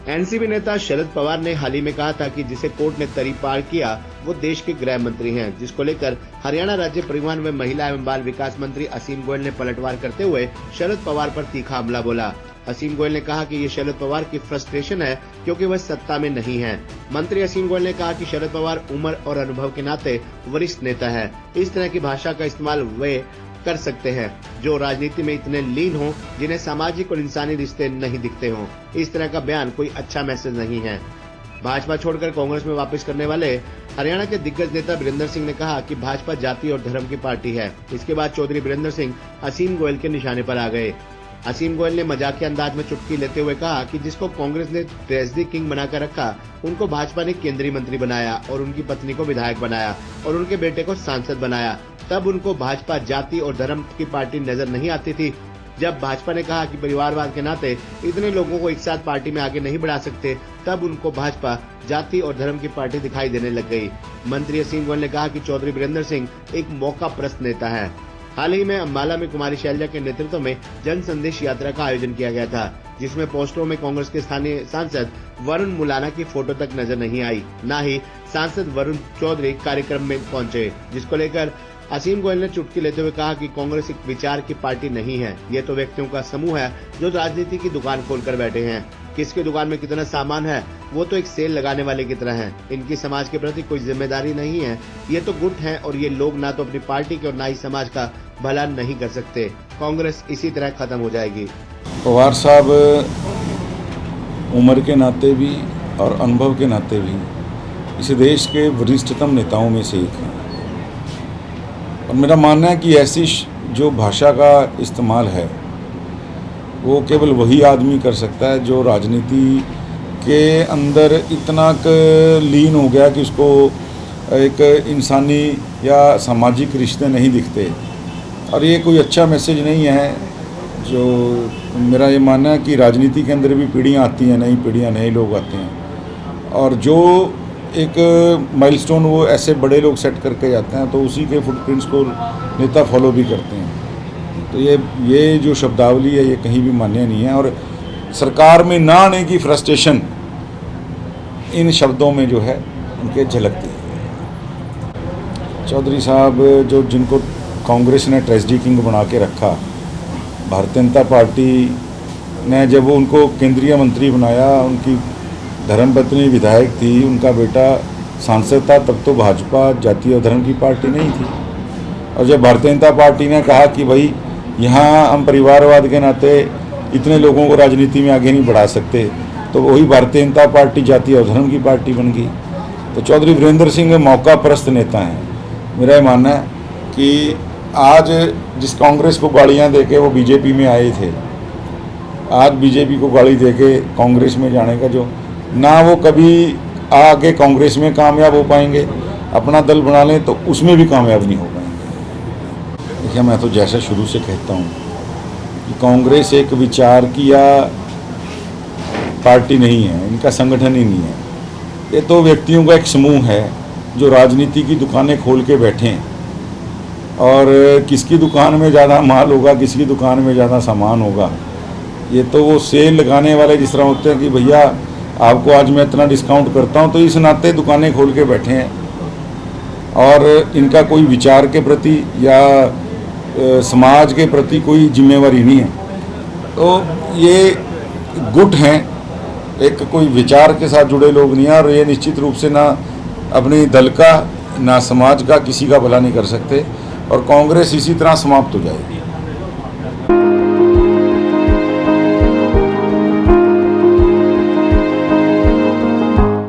NCP नेता शरद पवार ने हाल ही में कहा था कि जिसे कोर्ट ने तरी पार किया वो देश के गृह मंत्री हैं, जिसको लेकर हरियाणा राज्य परिवहन व महिला एवं बाल विकास मंत्री असीम गोयल ने पलटवार करते हुए शरद पवार पर तीखा हमला बोला। असीम गोयल ने कहा कि ये शरद पवार की फ्रस्ट्रेशन है क्योंकि वह सत्ता में नहीं है। मंत्री असीम गोयल ने कहा कि शरद पवार उम्र और अनुभव के नाते वरिष्ठ नेता है। इस तरह की भाषा का इस्तेमाल वे कर सकते हैं जो राजनीति में इतने लीन हो, जिन्हें सामाजिक और इंसानी रिश्ते नहीं दिखते हों। इस तरह का बयान कोई अच्छा मैसेज नहीं है। भाजपा छोड़कर कांग्रेस में वापस करने वाले हरियाणा के दिग्गज नेता वीरेंद्र सिंह ने कहा कि भाजपा जाति और धर्म की पार्टी है। इसके बाद चौधरी वीरेंद्र सिंह असीम गोयल के निशाने पर आ गए। असीम गोयल ने मजाकिया अंदाज में चुटकी लेते हुए कहा कि जिसको कांग्रेस ने ट्रेजडी किंग बनाकर रखा, उनको भाजपा ने केंद्रीय मंत्री बनाया और उनकी पत्नी को विधायक बनाया और उनके बेटे को सांसद बनाया। तब उनको भाजपा जाति और धर्म की पार्टी नजर नहीं आती थी। जब भाजपा ने कहा कि परिवारवाद के नाते इतने लोगों को एक साथ पार्टी में आगे नहीं बढ़ा सकते, तब उनको भाजपा जाति और धर्म की पार्टी दिखाई देने लग गई। मंत्री असीम गोयल ने कहा कि चौधरी वीरेंद्र सिंह एक मौकाप्रस्त नेता है। हाल ही में अम्बाला में कुमारी शैलजा के नेतृत्व में जन संदेश यात्रा का आयोजन किया गया था, जिसमें पोस्टरों में कांग्रेस के स्थानीय सांसद वरुण मुलाना की फोटो तक नजर नहीं आई। न ही सांसद वरुण चौधरी कार्यक्रम में पहुंचे, जिसको लेकर असीम गोयल ने चुटकी लेते हुए कहा कि कांग्रेस एक विचार की पार्टी नहीं है, ये तो व्यक्तियों का समूह है जो राजनीति की दुकान खोलकर बैठे हैं। किसकी दुकान में कितना सामान है वो तो एक सेल लगाने वाले की तरह है। इनकी समाज के प्रति कोई जिम्मेदारी नहीं है। ये तो गुट हैं और ये लोग ना तो अपनी पार्टी के और ना ही समाज का भला नहीं कर सकते। कांग्रेस इसी तरह खत्म हो जाएगी। पवार साहब उम्र के नाते भी और अनुभव के नाते भी इस देश के वरिष्ठतम नेताओं में से एक हैं और मेरा मानना है कि ऐसी जो भाषा का इस्तेमाल है वो केवल वही आदमी कर सकता है जो राजनीति के अंदर इतना लीन हो गया कि उसको एक इंसानी या सामाजिक रिश्ते नहीं दिखते। और ये कोई अच्छा मैसेज नहीं है। जो मेरा ये मानना है कि राजनीति के अंदर भी पीढ़ियाँ आती हैं, नई पीढ़ियाँ, नए लोग आते हैं और जो एक माइलस्टोन वो ऐसे बड़े लोग सेट करके जाते हैं तो उसी के फुटप्रिंट्स को नेता फॉलो भी करते हैं। तो ये जो शब्दावली है ये कहीं भी मान्य नहीं है और सरकार में ना आने की फ्रस्ट्रेशन इन शब्दों में जो है उनके झलकती है। चौधरी साहब जिनको कांग्रेस ने ट्रेजडी किंग बना के रखा, भारतीय जनता पार्टी ने जब वो उनको केंद्रीय मंत्री बनाया, उनकी धर्मपत्नी विधायक थी, उनका बेटा सांसद था, तब तो भाजपा जाति और धर्म की पार्टी नहीं थी। और जब भारतीय जनता पार्टी ने कहा कि भाई यहाँ हम परिवारवाद के नाते इतने लोगों को राजनीति में आगे नहीं बढ़ा सकते, तो वही भारतीय जनता पार्टी जाति और धर्म की पार्टी बन गई। तो चौधरी वीरेंद्र सिंह मौकाप्रस्त नेता हैं। मेरा ये मानना है कि आज जिस कांग्रेस को गालियाँ देके वो बीजेपी में आए थे, आज बीजेपी को गाली देके कांग्रेस में जाने का जो ना वो कभी आगे कांग्रेस में कामयाब हो पाएंगे, अपना दल बना लें तो उसमें भी कामयाब नहीं हो पाएंगे। देखिए, मैं तो जैसा शुरू से कहता हूँ कि कांग्रेस एक विचार की या पार्टी नहीं है, इनका संगठन ही नहीं है। ये तो व्यक्तियों का एक समूह है जो राजनीति की दुकानें खोल के बैठे हैं और किसकी दुकान में ज़्यादा माल होगा, किसकी दुकान में ज़्यादा सामान होगा, ये तो वो सेल लगाने वाले जिस तरह होते हैं कि भैया आपको आज मैं इतना डिस्काउंट करता हूँ, तो इस नाते दुकानें खोल के बैठे हैं और इनका कोई विचार के प्रति या समाज के प्रति कोई जिम्मेवारी नहीं है। तो ये गुट हैं, एक कोई विचार के साथ जुड़े लोग नहीं हैं और ये निश्चित रूप से ना अपने दल का ना समाज का किसी का भला नहीं कर सकते और कांग्रेस इसी तरह समाप्त हो जाएगी।